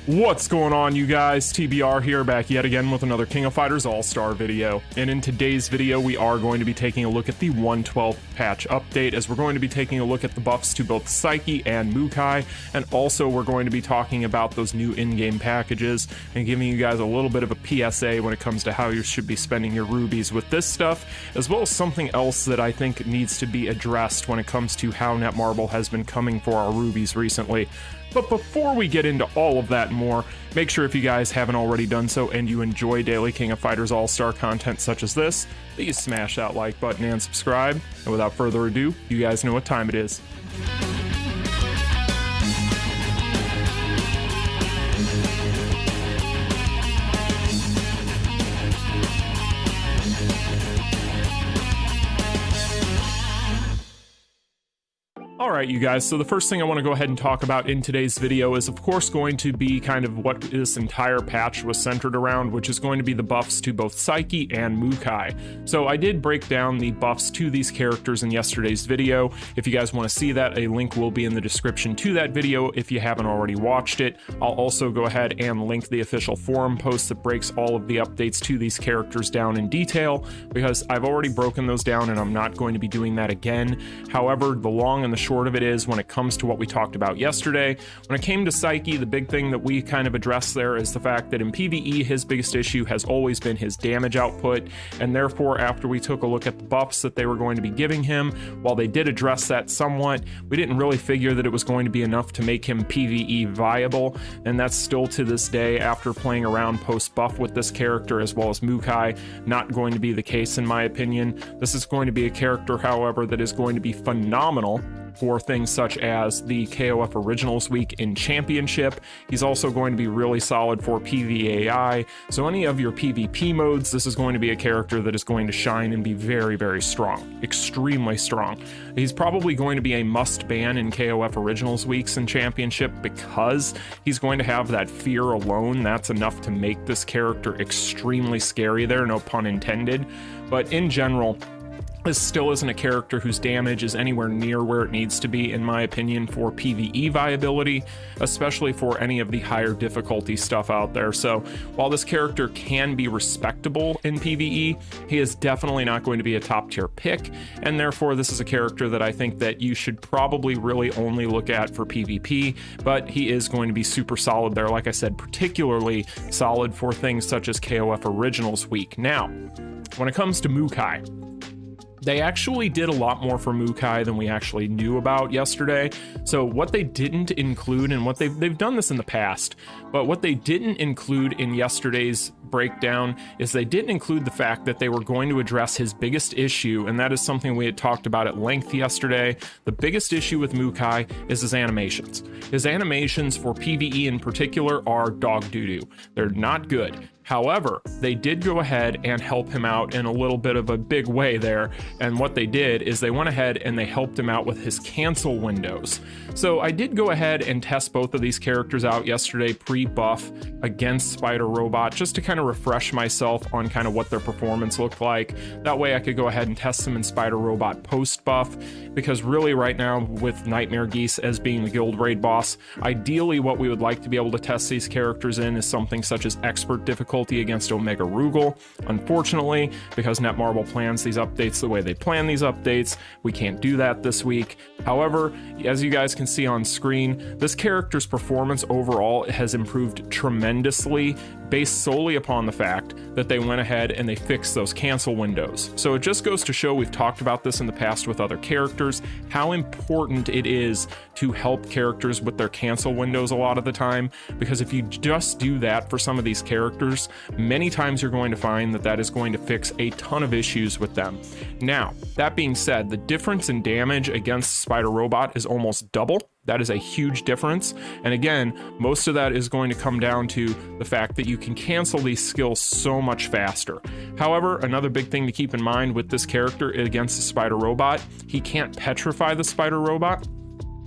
What's going on, you guys? TBR here, back yet again with another King of Fighters All-Star video. And in today's video, we are going to be taking a look at the 112 patch update, as we're going to be taking a look at the buffs to both Saiki and Mukai, and also we're going to be talking about those new in-game packages and giving you guys a little bit of a PSA when it comes to how you should be spending your rubies with this stuff, as well as something else that I think needs to be addressed when it comes to how Netmarble has been coming for our rubies recently. But before we get into all of that and more, make sure if you guys haven't already done so and you enjoy daily King of Fighters All-Star content such as this, that you smash that like button and subscribe. And without further ado, you guys know what time it is. Alright, you guys, so the first thing I want to go ahead and talk about in today's video is of course going to be kind of what this entire patch was centered around, which is going to be the buffs to both Saiki and Mukai. So I did break down the buffs to these characters in yesterday's video. If you guys want to see that, a link will be in the description to that video if you haven't already watched it. I'll also go ahead and link the official forum post that breaks all of the updates to these characters down in detail, because I've already broken those down and I'm not going to be doing that again. However, the long and the short of it is, when it comes to what we talked about yesterday, when it came to Saiki, the big thing that we kind of addressed there is the fact that in PvE his biggest issue has always been his damage output, and therefore after we took a look at the buffs that they were going to be giving him, while they did address that somewhat, we didn't really figure that it was going to be enough to make him PvE viable, and that's still to this day, after playing around post buff with this character as well as Mukai, not going to be the case in my opinion. This is going to be a character, however, that is going to be phenomenal for things such as the KoF Originals week in Championship. He's also going to be really solid for PVAI, so any of your PvP modes, this is going to be a character that is going to shine and be very, very strong. Extremely strong. He's probably going to be a must ban in KoF Originals weeks in Championship, because he's going to have that fear alone. That's enough to make this character extremely scary there, no pun intended. But in general, this still isn't a character whose damage is anywhere near where it needs to be, in my opinion, for PvE viability, especially for any of the higher difficulty stuff out there. So while this character can be respectable in PvE, he is definitely not going to be a top tier pick, and therefore this is a character that I think that you should probably really only look at for PvP, but he is going to be super solid there, like I said, particularly solid for things such as KoF Originals week. Now, when it comes to Mukai, they actually did a lot more for Mukai than we actually knew about yesterday. So what they didn't include, and what they've done this in the past, but what they didn't include in yesterday's breakdown is they didn't include the fact that they were going to address his biggest issue, and that is something we had talked about at length yesterday. The biggest issue with Mukai is his animations. His animations for PvE in particular are dog doo-doo. They're not good. However, they did go ahead and help him out in a little bit of a big way there, and what they did is they went ahead and they helped him out with his cancel windows. So I did go ahead and test both of these characters out yesterday pre-buff against Spider Robot, just to kind of refresh myself on kind of what their performance looked like. That way I could go ahead and test them in Spider Robot post-buff, because really right now with Nightmare Geese as being the guild raid boss, ideally what we would like to be able to test these characters in is something such as expert difficulty against Omega Rugal. Unfortunately, because Netmarble plans these updates the way they plan these updates, we can't do that this week. However, as you guys can see on screen, this character's performance overall has improved tremendously, based solely upon the fact that they went ahead and they fixed those cancel windows. So it just goes to show, we've talked about this in the past with other characters, how important it is to help characters with their cancel windows a lot of the time, because if you just do that for some of these characters, many times you're going to find that that is going to fix a ton of issues with them. Now, that being said, the difference in damage against Spider Robot is almost double. That is a huge difference, and again, most of that is going to come down to the fact that you can cancel these skills so much faster. However, another big thing to keep in mind with this character against the Spider Robot, he can't petrify the Spider Robot.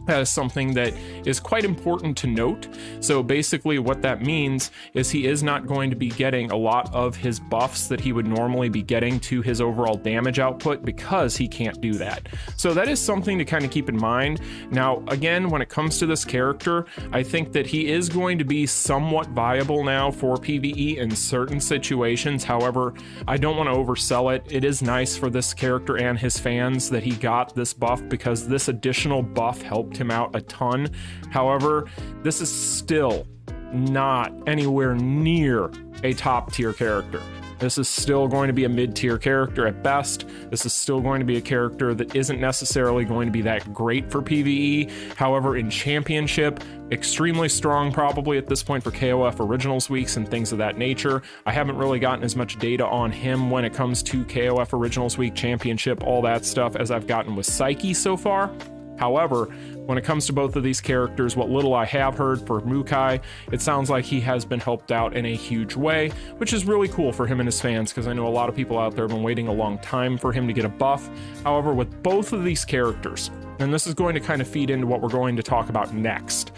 That is something that is quite important to note. So basically what that means is he is not going to be getting a lot of his buffs that he would normally be getting to his overall damage output because he can't do that. So that is something to kind of keep in mind. Now, again, when it comes to this character, I think that he is going to be somewhat viable now for PvE in certain situations. However, I don't want to oversell it. It is nice for this character and his fans that he got this buff because this additional buff helped him out a ton. However, this is still not anywhere near a top tier character. This is still going to be a mid-tier character at best. This is still going to be a character that isn't necessarily going to be that great for PvE. However, in Championship, extremely strong probably at this point for KoF Originals weeks and things of that nature. I haven't really gotten as much data on him when it comes to KoF Originals week, Championship, all that stuff as I've gotten with Saiki so far. However, when it comes to both of these characters, what little I have heard for Mukai, it sounds like he has been helped out in a huge way, which is really cool for him and his fans, because I know a lot of people out there have been waiting a long time for him to get a buff. However, with both of these characters, and this is going to kind of feed into what we're going to talk about next.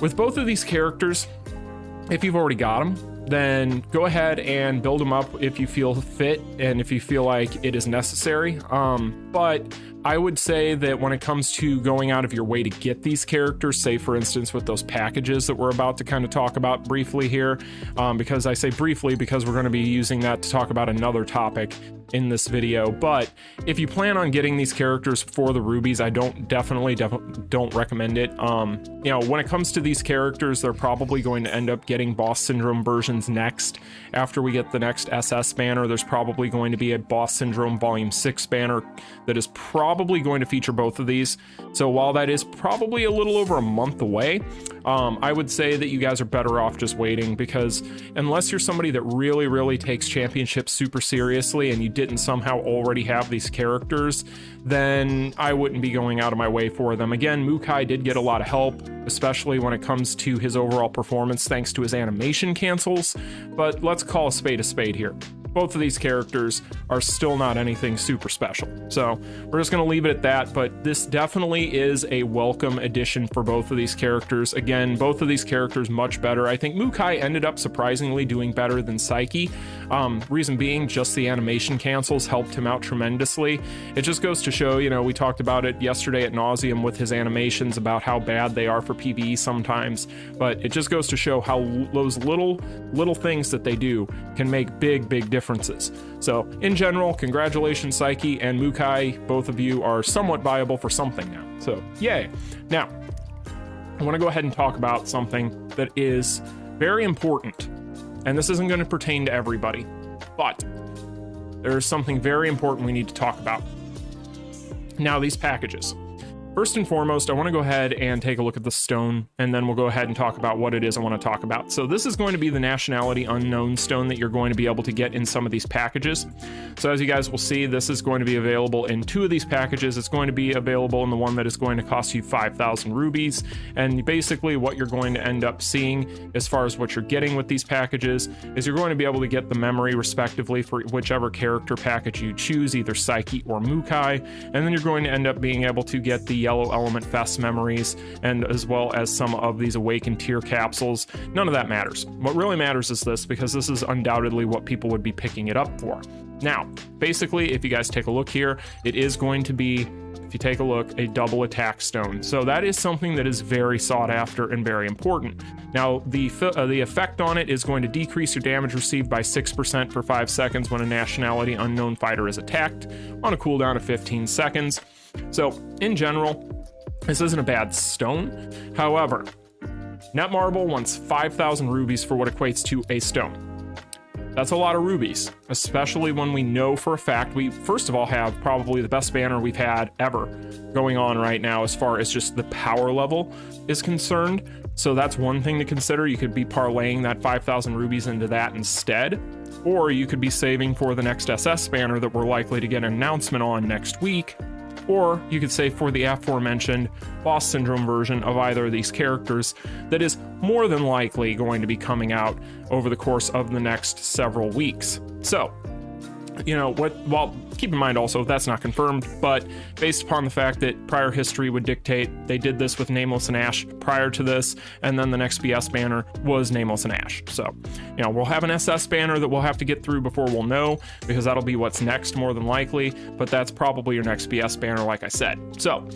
With both of these characters, if you've already got them, then go ahead and build them up if you feel fit and if you feel like it is necessary. But I would say that when it comes to going out of your way to get these characters, say for instance with those packages that we're about to kind of talk about briefly here, because I say briefly because we're going to be using that to talk about another topic in this video. But if you plan on getting these characters for the rubies, I definitely don't recommend it. You know, when it comes to these characters, they're probably going to end up getting Boss Syndrome versions next. After we get the next SS banner, there's probably going to be a Boss Syndrome Volume 6 banner that is probably going to feature both of these. So while that is probably a little over a month away, I would say that you guys are better off just waiting, because unless you're somebody that really takes Championship super seriously and you didn't somehow already have these characters, then I wouldn't be going out of my way for them. Again, Mukai did get a lot of help, especially when it comes to his overall performance thanks to his animation cancels, but let's call a spade here. Both of these characters are still not anything super special. So we're just going to leave it at that, but this definitely is a welcome addition for both of these characters. Again, both of these characters much better. I think Mukai ended up surprisingly doing better than Saiki. Reason being, just the animation cancels helped him out tremendously. It just goes to show, you know, we talked about it yesterday at nauseum with his animations about how bad they are for PvE sometimes, but it just goes to show how those little things that they do can make big differences. So in general, congratulations Saiki and Mukai, both of you are somewhat viable for something now, so yay. Now I want to go ahead and talk about something that is very important, and this isn't going to pertain to everybody, but there is something very important we need to talk about. Now, these packages. First and foremost, I want to go ahead and take a look at the stone, and then we'll go ahead and talk about what it is I want to talk about. So this is going to be the nationality unknown stone that you're going to be able to get in some of these packages. So as you guys will see, this is going to be available in 2 of these packages. It's going to be available in the one that is going to cost you 5,000 rubies. And basically what you're going to end up seeing as far as what you're getting with these packages is you're going to be able to get the memory respectively for whichever character package you choose, either Saiki or Mukai. And then you're going to end up being able to get the Yellow Element Fest memories, and as well as some of these Awakened Tier capsules. None of that matters. What really matters is this, because this is undoubtedly what people would be picking it up for. Now, basically, if you guys take a look here, it is going to be, if you take a look, a double attack stone. So that is something that is very sought after and very important. Now, the effect on it is going to decrease your damage received by 6% for 5 seconds when a nationality unknown fighter is attacked, on a cooldown of 15 seconds. So, in general, this isn't a bad stone. However, Netmarble wants 5,000 rubies for what equates to a stone. That's a lot of rubies, especially when we know for a fact we, first of all, have probably the best banner we've had ever going on right now as far as just the power level is concerned. So that's one thing to consider. You could be parlaying that 5,000 rubies into that instead, or you could be saving for the next SS banner that we're likely to get an announcement on next week. Or you could say for the aforementioned Boss Syndrome version of either of these characters that is more than likely going to be coming out over the course of the next several weeks. So you know, well, keep in mind also, that's not confirmed, but based upon the fact that prior history would dictate they did this with Nameless and Ash prior to this, and then the next BS banner was Nameless and Ash. So, you know, we'll have an SS banner that we'll have to get through before we'll know, because that'll be what's next more than likely, but that's probably your next BS banner, like I said. So,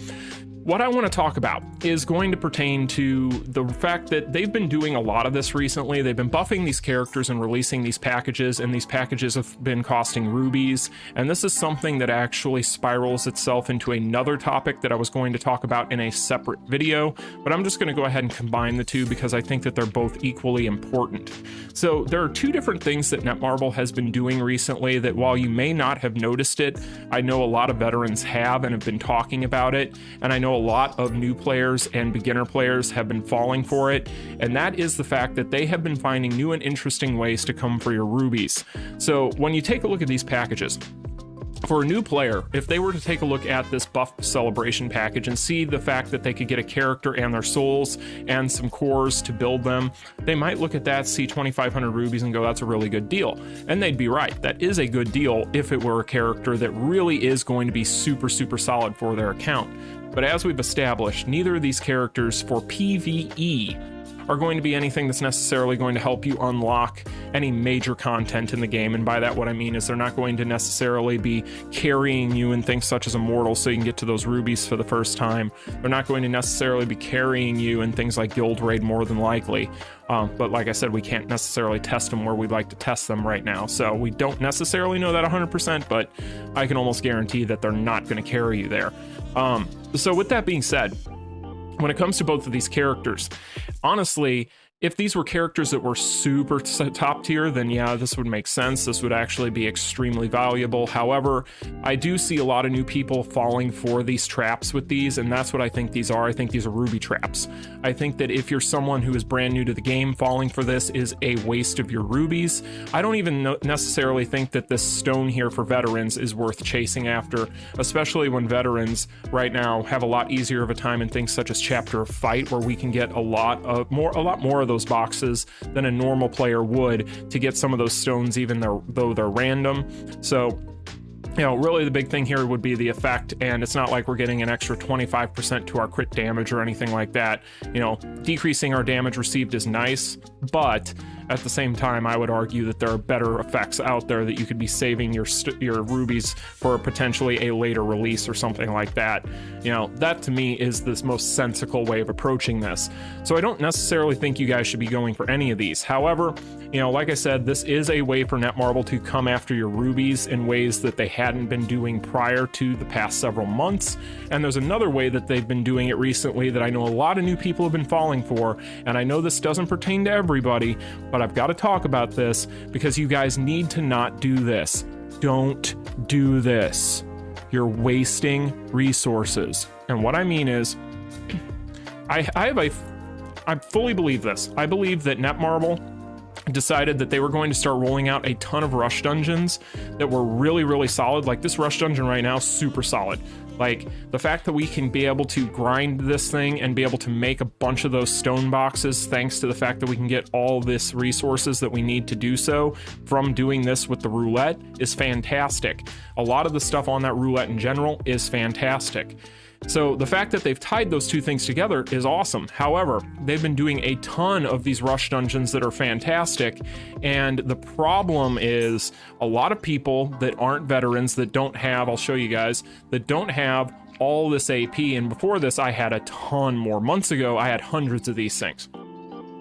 what I want to talk about is going to pertain to the fact that they've been doing a lot of this recently. They've been buffing these characters and releasing these packages, and these packages have been costing rubies. And this is something that actually spirals itself into another topic that I was going to talk about in a separate video, but I'm just going to go ahead and combine the two because I think that they're both equally important. So there are two different things that Netmarble has been doing recently that, while you may not have noticed it, I know a lot of veterans have and have been talking about it, and I know a lot of new players and beginner players have been falling for it, and that is the fact that they have been finding new and interesting ways to come for your rubies. So when you take a look at these packages, for a new player, if they were to take a look at this buff celebration package and see the fact that they could get a character and their souls and some cores to build them, they might look at that, see 2,500 rubies and go, that's a really good deal. And they'd be right. That is a good deal if it were a character that really is going to be super, super solid for their account. But as we've established, neither of these characters for PvE are going to be anything that's necessarily going to help you unlock any major content in the game. And by that, what I mean is they're not going to necessarily be carrying you in things such as Immortals so you can get to those rubies for the first time. They're not going to necessarily be carrying you in things like Guild Raid, more than likely. But like I said, we can't necessarily test them where we'd like to test them right now. So we don't necessarily know that 100%, but I can almost guarantee that they're not going to carry you there. So with that being said, when it comes to both of these characters, honestly, if these were characters that were super top tier, then yeah, this would make sense. This would actually be extremely valuable. However, I do see a lot of new people falling for these traps with these, and that's what I think these are. I think these are ruby traps. I think that if you're someone who is brand new to the game, falling for this is a waste of your rubies. I don't even necessarily think that this stone here for veterans is worth chasing after, especially when veterans right now have a lot easier of a time in things such as Chapter of Fight, where we can get a lot more of those boxes than a normal player would to get some of those stones, even though they're random. So, you know, really the big thing here would be the effect, and it's not like we're getting an extra 25% to our crit damage or anything like that. You know, decreasing our damage received is nice, but at the same time, I would argue that there are better effects out there that you could be saving your rubies for potentially a later release or something like that. You know, that to me is the most sensical way of approaching this. So I don't necessarily think you guys should be going for any of these. However, you know, like I said, this is a way for Netmarble to come after your rubies in ways that they hadn't been doing prior to the past several months. And there's another way that they've been doing it recently that I know a lot of new people have been falling for. And I know this doesn't pertain to everybody, but I've got to talk about this because you guys need to not do this. Don't do this. You're wasting resources. And what I mean is, I fully believe this. I believe that Netmarble decided that they were going to start rolling out a ton of rush dungeons that were really, really solid. Like this rush dungeon right now, super solid. Like the fact that we can be able to grind this thing and be able to make a bunch of those stone boxes thanks to the fact that we can get all this resources that we need to do so from doing this with the roulette is fantastic. A lot of the stuff on that roulette in general is fantastic. So the fact that they've tied those two things together is awesome. However, they've been doing a ton of these rush dungeons that are fantastic, and the problem is a lot of people that aren't veterans, that don't have, I'll show you guys, that don't have all this AP, and before this I had a ton more. Months ago I had hundreds of these things.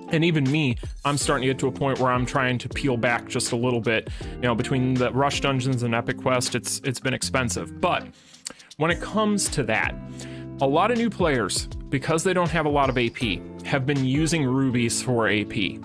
And even me, I'm starting to get to a point where I'm trying to peel back just a little bit. You know, between the rush dungeons and Epic Quest, it's been expensive. But when it comes to that, a lot of new players, because they don't have a lot of AP, have been using rubies for AP.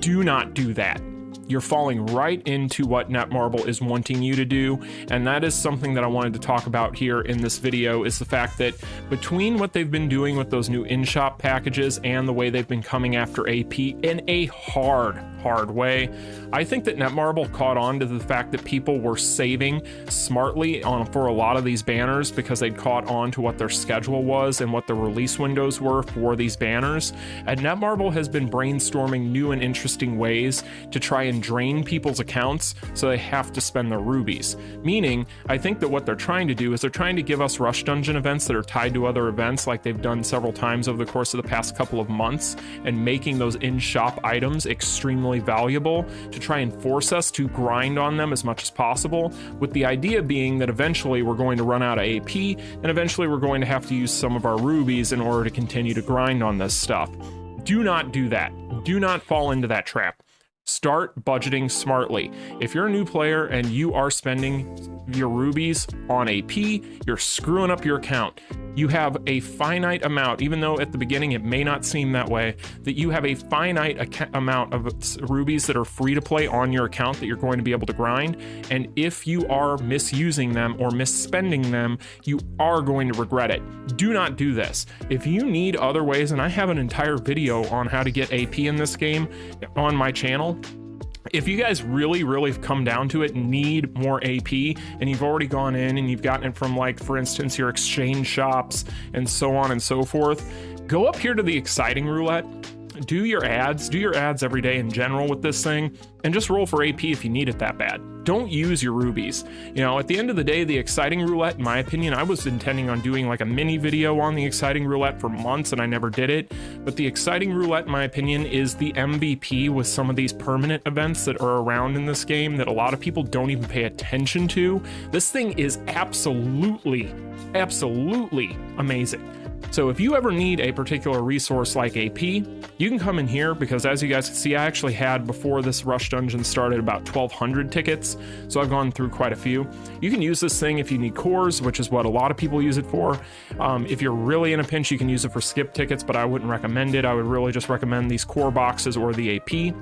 Do not do that. You're falling right into what Netmarble is wanting you to do, and that is something that I wanted to talk about here in this video, is the fact that between what they've been doing with those new in-shop packages and the way they've been coming after AP in a hard way, I think that Netmarble caught on to the fact that people were saving smartly for a lot of these banners because they'd caught on to what their schedule was and what the release windows were for these banners. And Netmarble has been brainstorming new and interesting ways to try and and drain people's accounts so they have to spend their rubies. Meaning, I think that what they're trying to do is they're trying to give us rush dungeon events that are tied to other events, like they've done several times over the course of the past couple of months, and making those in-shop items extremely valuable to try and force us to grind on them as much as possible, with the idea being that eventually we're going to run out of AP, and eventually we're going to have to use some of our rubies in order to continue to grind on this stuff. Do not do that. Do not fall into that trap. Start budgeting smartly. If you're a new player and you are spending your rubies on AP, you're screwing up your account. You have a finite amount, even though at the beginning it may not seem that way, that you have a finite amount of rubies that are free to play on your account that you're going to be able to grind. And if you are misusing them or misspending them, you are going to regret it. Do not do this. If you need other ways, and I have an entire video on how to get AP in this game on my channel. If you guys really come down to it, need more AP, and you've already gone in and you've gotten it from, like, for instance, your exchange shops and so on and so forth, go up here to the exciting roulette, do your ads every day in general with this thing, and just roll for AP if you need it that bad. Don't use your rubies. You know, at the end of the day, the exciting roulette, in my opinion, I was intending on doing like a mini video on the exciting roulette for months and I never did it. But the exciting roulette, in my opinion, is the MVP with some of these permanent events that are around in this game that a lot of people don't even pay attention to. This thing is absolutely amazing. So if you ever need a particular resource like AP, you can come in here, because as you guys can see, I actually had, before this rush dungeon started, about 1,200 tickets. So I've gone through quite a few. You can use this thing if you need cores, which is what a lot of people use it for. If you're really in a pinch, you can use it for skip tickets, but I wouldn't recommend it. I would really just recommend these core boxes or the AP.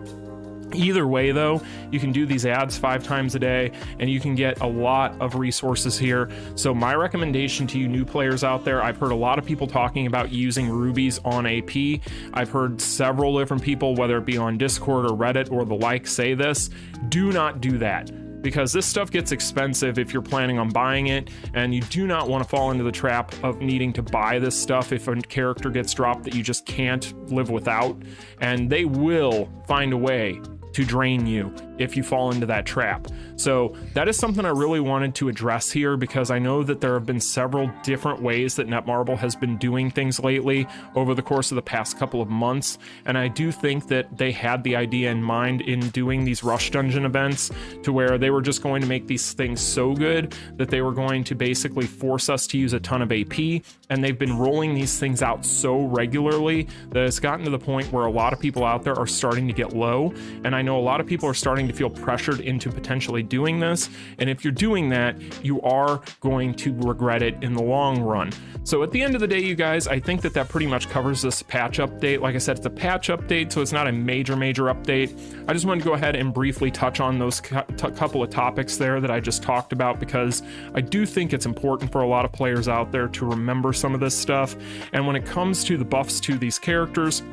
Either way, though, you can do these ads 5 times a day and you can get a lot of resources here. So my recommendation to you new players out there, I've heard a lot of people talking about using rubies on AP. I've heard several different people, whether it be on Discord or Reddit or the like, say this. Do not do that, because this stuff gets expensive if you're planning on buying it, and you do not want to fall into the trap of needing to buy this stuff if a character gets dropped that you just can't live without, and they will find a way to drain you if you fall into that trap. So that is something I really wanted to address here, because I know that there have been several different ways that Netmarble has been doing things lately over the course of the past couple of months, and I do think that they had the idea in mind in doing these rush dungeon events to where they were just going to make these things so good that they were going to basically force us to use a ton of AP, and they've been rolling these things out so regularly that it's gotten to the point where a lot of people out there are starting to get low, and I know a lot of people are starting to feel pressured into potentially doing this, and if you're doing that, you are going to regret it in the long run. So at the end of the day, you guys, I think that that pretty much covers this patch update. Like I said, it's a patch update, so it's not a major update. I just wanted to go ahead and briefly touch on those couple of topics there that I just talked about, because I do think it's important for a lot of players out there to remember some of this stuff. And when it comes to the buffs to these characters,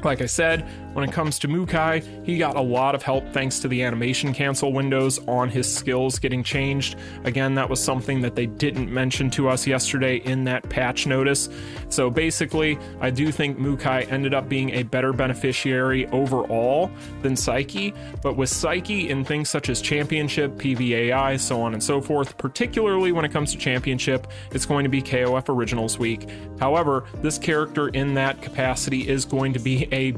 like I said, when it comes to Mukai, he got a lot of help thanks to the animation cancel windows on his skills getting changed. Again, that was something that they didn't mention to us yesterday in that patch notice. So basically, I do think Mukai ended up being a better beneficiary overall than Saiki, but with Saiki in things such as Championship, PVAI, so on and so forth, particularly when it comes to Championship, it's going to be KoF Originals Week. However, this character in that capacity is going to be a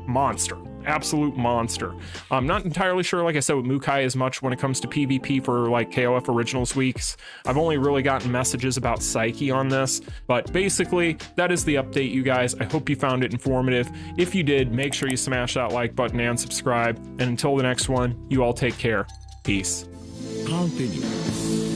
monster, absolute monster. I'm not entirely sure, like I said, with Mukai as much when it comes to PvP for like KoF Originals weeks. I've only really gotten messages about Saiki on this, but basically that is the update, you guys. I hope you found it informative. If you did, make sure you smash that like button and subscribe, and until the next one, you all take care. Peace. Continue.